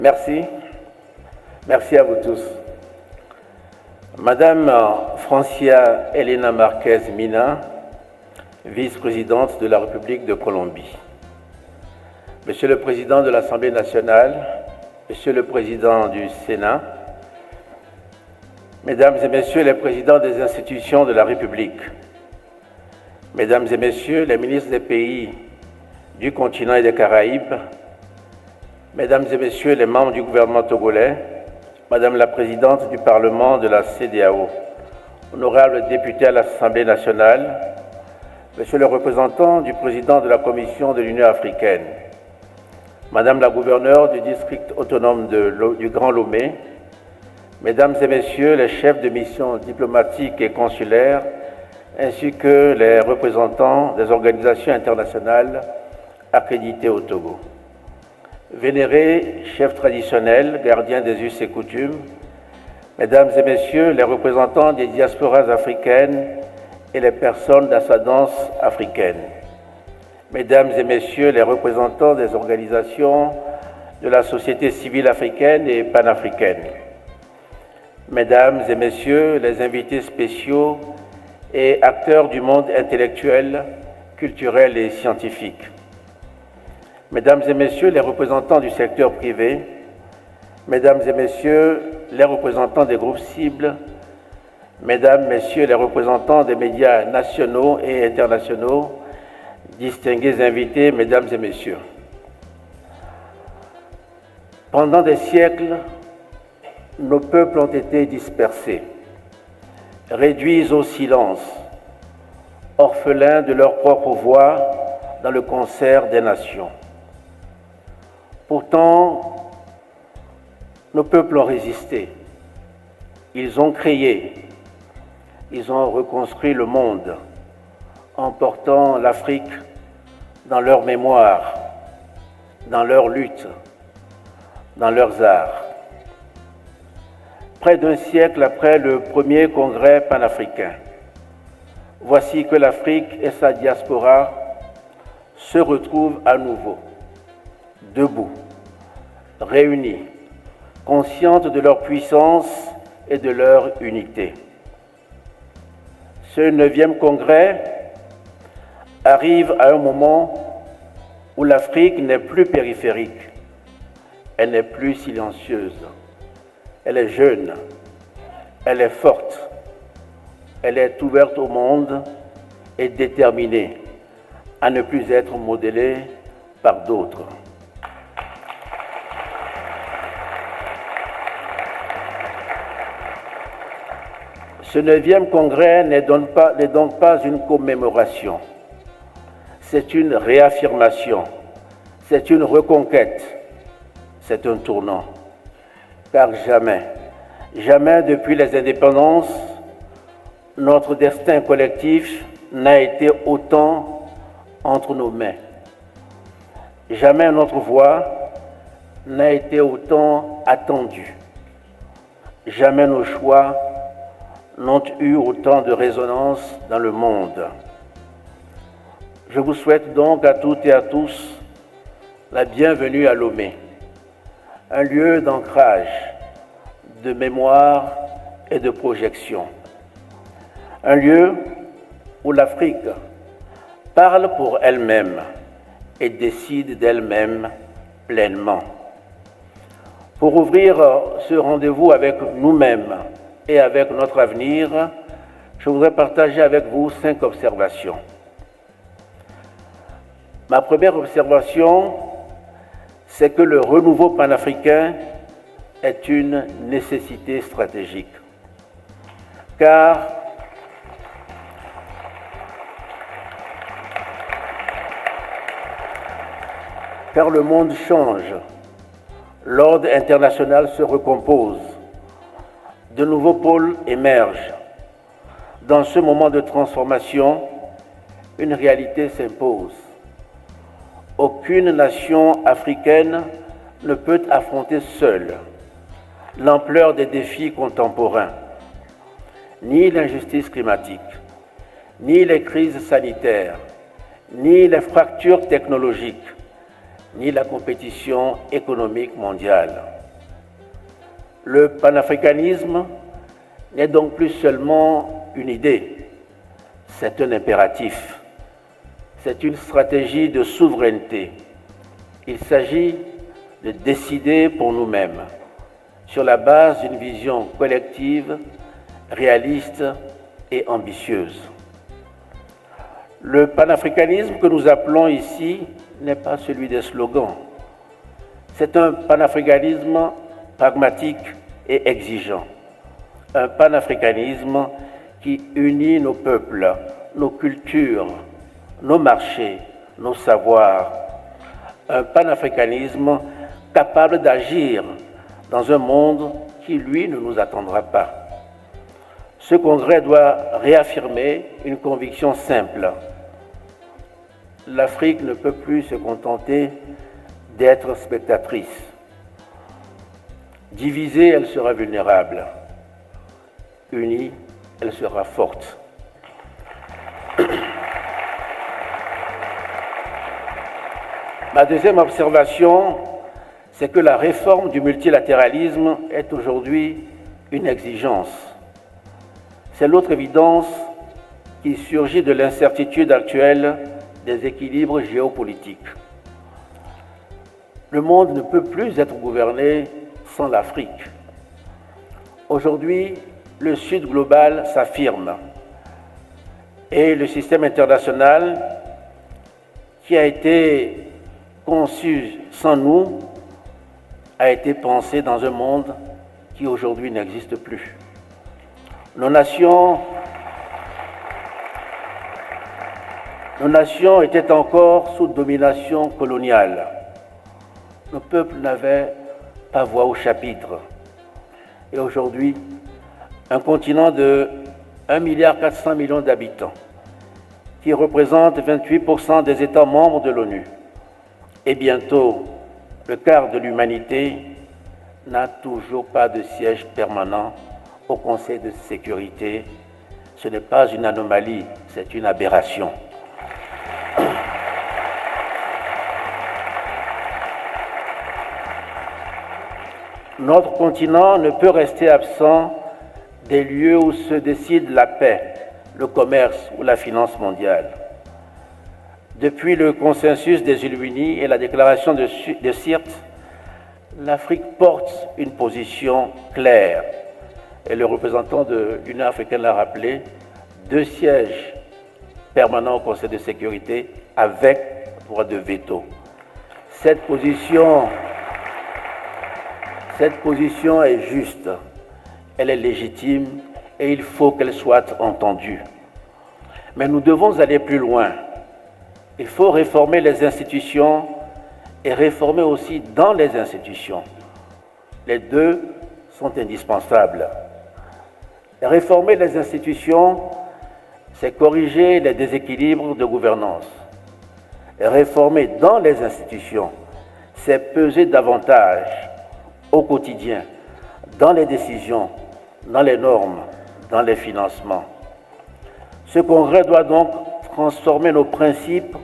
Merci. Merci à vous tous. Madame Francia Elena Marquez Mina, vice-présidente de la République de Colombie. Monsieur le Président de l'Assemblée nationale, Monsieur le Président du Sénat, Mesdames et Messieurs les présidents des institutions de la République, Mesdames et Messieurs les ministres des pays du continent et des Caraïbes, Mesdames et Messieurs les membres du gouvernement togolais, Madame la Présidente du Parlement de la CEDEAO, honorables députés à l'Assemblée nationale, Monsieur le représentant du Président de la Commission de l'Union africaine, Madame la gouverneure du district autonome du Grand Lomé, Mesdames et Messieurs les chefs de mission diplomatiques et consulaires, ainsi que les représentants des organisations internationales accréditées au Togo. Vénérés chefs traditionnels, gardiens des us et coutumes, Mesdames et Messieurs les représentants des diasporas africaines et les personnes d'ascendance africaine, Mesdames et Messieurs les représentants des organisations de la société civile africaine et panafricaine, Mesdames et Messieurs les invités spéciaux et acteurs du monde intellectuel, culturel et scientifique, Mesdames et Messieurs les représentants du secteur privé, Mesdames et Messieurs les représentants des groupes cibles, Mesdames, Messieurs les représentants des médias nationaux et internationaux, distingués invités, Mesdames et Messieurs. Pendant des siècles, nos peuples ont été dispersés, réduits au silence, orphelins de leur propre voix dans le concert des nations. Pourtant, nos peuples ont résisté, ils ont créé, ils ont reconstruit le monde en portant l'Afrique dans leur mémoire, dans leur lutte, dans leurs arts. Près d'un siècle après le premier congrès panafricain, voici que l'Afrique et sa diaspora se retrouvent à nouveau, debout, réunis, conscientes de leur puissance et de leur unité. Ce 9e congrès arrive à un moment où l'Afrique n'est plus périphérique, elle n'est plus silencieuse, elle est jeune, elle est forte, elle est ouverte au monde et déterminée à ne plus être modélée par d'autres. Ce 9e congrès n'est donc pas une commémoration, c'est une réaffirmation, c'est une reconquête, c'est un tournant. Car jamais, jamais depuis les indépendances, notre destin collectif n'a été autant entre nos mains. Jamais notre voix n'a été autant attendue. Jamais nos choix n'ont eu autant de résonance dans le monde. Je vous souhaite donc à toutes et à tous la bienvenue à Lomé, un lieu d'ancrage, de mémoire et de projection. Un lieu où l'Afrique parle pour elle-même et décide d'elle-même pleinement. Pour ouvrir ce rendez-vous avec nous-mêmes et avec notre avenir, je voudrais partager avec vous 5 observations. Ma première observation, c'est que le renouveau panafricain est une nécessité stratégique. Car le monde change, l'ordre international se recompose, de nouveaux pôles émergent. Dans ce moment de transformation, une réalité s'impose. Aucune nation africaine ne peut affronter seule l'ampleur des défis contemporains, ni l'injustice climatique, ni les crises sanitaires, ni les fractures technologiques, ni la compétition économique mondiale. Le panafricanisme n'est donc plus seulement une idée, c'est un impératif, c'est une stratégie de souveraineté. Il s'agit de décider pour nous-mêmes, sur la base d'une vision collective, réaliste et ambitieuse. Le panafricanisme que nous appelons ici n'est pas celui des slogans. C'est un panafricanisme pragmatique et exigeant. Un panafricanisme qui unit nos peuples, nos cultures, nos marchés, nos savoirs. Un panafricanisme capable d'agir dans un monde qui, lui, ne nous attendra pas. Ce congrès doit réaffirmer une conviction simple. L'Afrique ne peut plus se contenter d'être spectatrice. Divisée, elle sera vulnérable. Unie, elle sera forte. Ma deuxième observation, c'est que la réforme du multilatéralisme est aujourd'hui une exigence. C'est l'autre évidence qui surgit de l'incertitude actuelle des équilibres géopolitiques. Le monde ne peut plus être gouverné sans l'Afrique. Aujourd'hui, le Sud global s'affirme et le système international qui a été conçu sans nous a été pensé dans un monde qui aujourd'hui n'existe plus. Nos nations étaient encore sous domination coloniale. Nos peuples n'avaient pas voix au chapitre. Et aujourd'hui, un continent de 1,4 milliard d'habitants, qui représente 28% des États membres de l'ONU, et bientôt le quart de l'humanité, n'a toujours pas de siège permanent au Conseil de sécurité. Ce n'est pas une anomalie, c'est une aberration. Notre continent ne peut rester absent des lieux où se décide la paix, le commerce ou la finance mondiale. Depuis le consensus des Illuminés et la déclaration de Sirte, l'Afrique porte une position claire. Et le représentant de l'Union africaine l'a rappelé, 2 sièges permanents au Conseil de sécurité avec droit de veto. Cette position est juste, elle est légitime et il faut qu'elle soit entendue. Mais nous devons aller plus loin. Il faut réformer les institutions et réformer aussi dans les institutions. Les deux sont indispensables. Réformer les institutions, c'est corriger les déséquilibres de gouvernance. Réformer dans les institutions, c'est peser davantage au quotidien, dans les décisions, dans les normes, dans les financements. Ce congrès doit donc transformer nos principes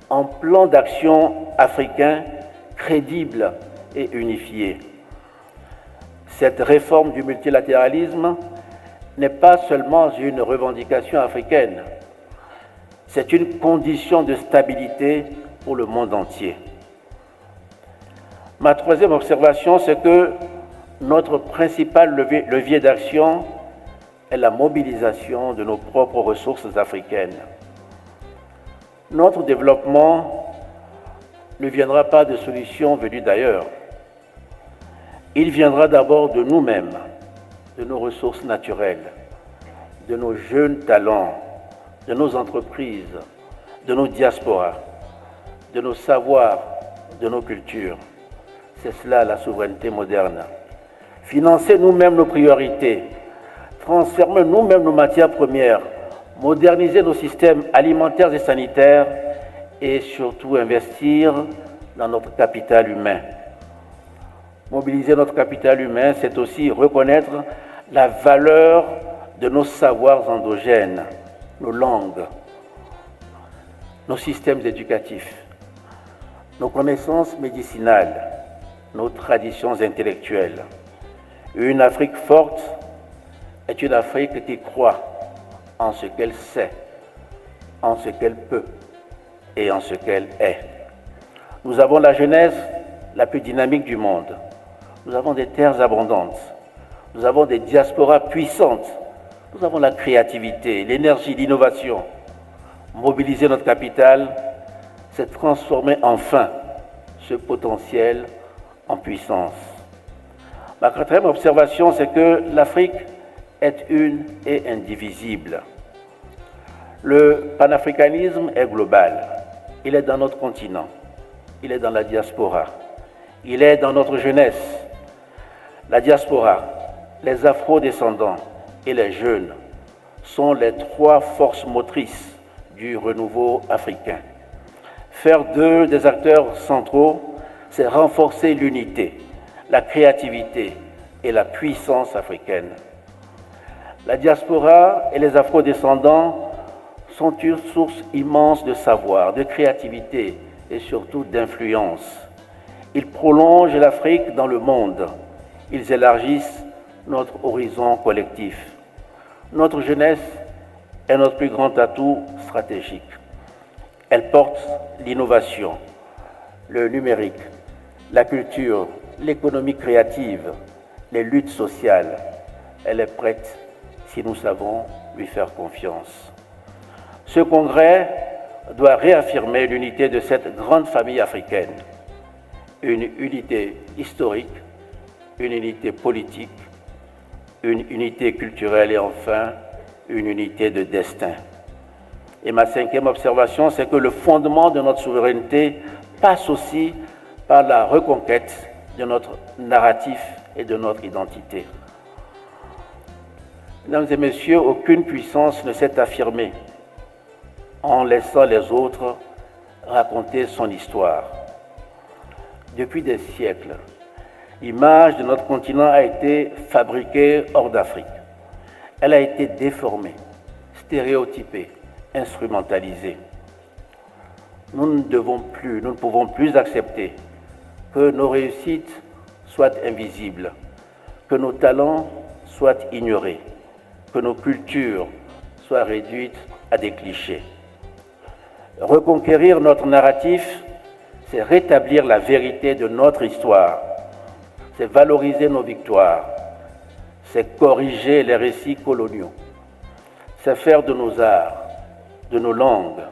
en plan d'action africain crédible et unifié. Cette réforme du multilatéralisme n'est pas seulement une revendication africaine, c'est une condition de stabilité pour le monde entier. Ma troisième observation, c'est que notre principal levier d'action est la mobilisation de nos propres ressources africaines. Notre développement ne viendra pas de solutions venues d'ailleurs. Il viendra d'abord de nous-mêmes, de nos ressources naturelles, de nos jeunes talents, de nos entreprises, de nos diasporas, de nos savoirs, de nos cultures. C'est cela la souveraineté moderne. Financer nous-mêmes nos priorités, transformer nous-mêmes nos matières premières, moderniser nos systèmes alimentaires et sanitaires et surtout investir dans notre capital humain. Mobiliser notre capital humain, c'est aussi reconnaître la valeur de nos savoirs endogènes, nos langues, nos systèmes éducatifs. nos connaissances médicinales, nos traditions intellectuelles. Une Afrique forte est une Afrique qui croit en ce qu'elle sait, en ce qu'elle peut et en ce qu'elle est. Nous avons la jeunesse la plus dynamique du monde. Nous avons des terres abondantes. Nous avons des diasporas puissantes. Nous avons la créativité, l'énergie, l'innovation. Mobiliser notre capital, c'est transformer enfin ce potentiel en puissance. Ma quatrième observation, c'est que l'Afrique est une et indivisible. Le panafricanisme est global. Il est dans notre continent. Il est dans la diaspora. Il est dans notre jeunesse. La diaspora, les afro-descendants et les jeunes sont les trois forces motrices du renouveau africain. Faire d'eux des acteurs centraux, c'est renforcer l'unité, la créativité et la puissance africaine. La diaspora et les afro-descendants sont une source immense de savoir, de créativité et surtout d'influence. Ils prolongent l'Afrique dans le monde. Ils élargissent notre horizon collectif. Notre jeunesse est notre plus grand atout stratégique. Elle porte l'innovation, le numérique, la culture, l'économie créative, les luttes sociales. Elle est prête si nous savons lui faire confiance. Ce congrès doit réaffirmer l'unité de cette grande famille africaine, une unité historique, une unité politique, une unité culturelle et enfin une unité de destin. Et ma cinquième observation, c'est que le fondement de notre souveraineté passe aussi par la reconquête de notre narratif et de notre identité. Mesdames et messieurs, aucune puissance ne s'est affirmée en laissant les autres raconter son histoire. Depuis des siècles, l'image de notre continent a été fabriquée hors d'Afrique. Elle a été déformée, stéréotypée, instrumentalisée. Nous ne pouvons plus accepter que nos réussites soient invisibles, que nos talents soient ignorés, que nos cultures soient réduites à des clichés. Reconquérir notre narratif, c'est rétablir la vérité de notre histoire, c'est valoriser nos victoires, c'est corriger les récits coloniaux, c'est faire de nos arts, de nos langues,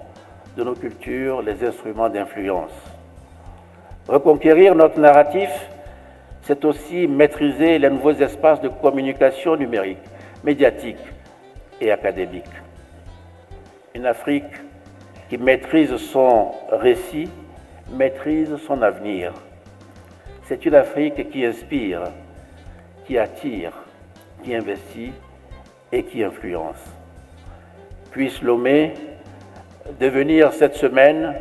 de nos cultures les instruments d'influence. Reconquérir notre narratif, c'est aussi maîtriser les nouveaux espaces de communication numérique, médiatique et académique. Une Afrique qui maîtrise son récit, maîtrise son avenir. C'est une Afrique qui inspire, qui attire, qui investit et qui influence. Puisse Lomé devenir cette semaine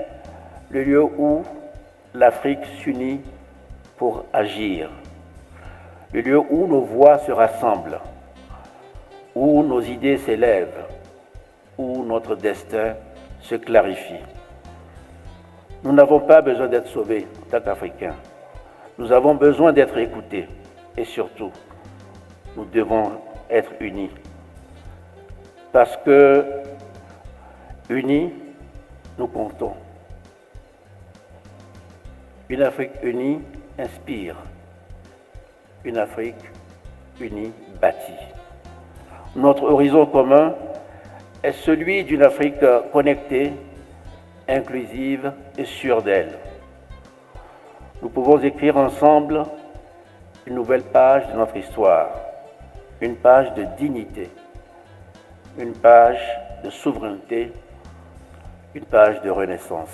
le lieu où l'Afrique s'unit pour agir, le lieu où nos voix se rassemblent, où nos idées s'élèvent, où notre destin se clarifie. Nous n'avons pas besoin d'être sauvés en tant qu'Africains. Nous avons besoin d'être écoutés et surtout, nous devons être unis. Parce que, unis, nous comptons. Une Afrique unie inspire. Une Afrique unie bâtit. Notre horizon commun est celui d'une Afrique connectée, inclusive et sûre d'elle. Nous pouvons écrire ensemble une nouvelle page de notre histoire, une page de dignité, une page de souveraineté, une page de renaissance.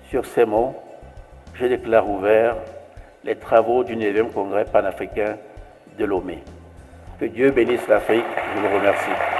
Sur ces mots, je déclare ouverts les travaux du 9e Congrès panafricain de Lomé. Que Dieu bénisse l'Afrique. Je vous remercie.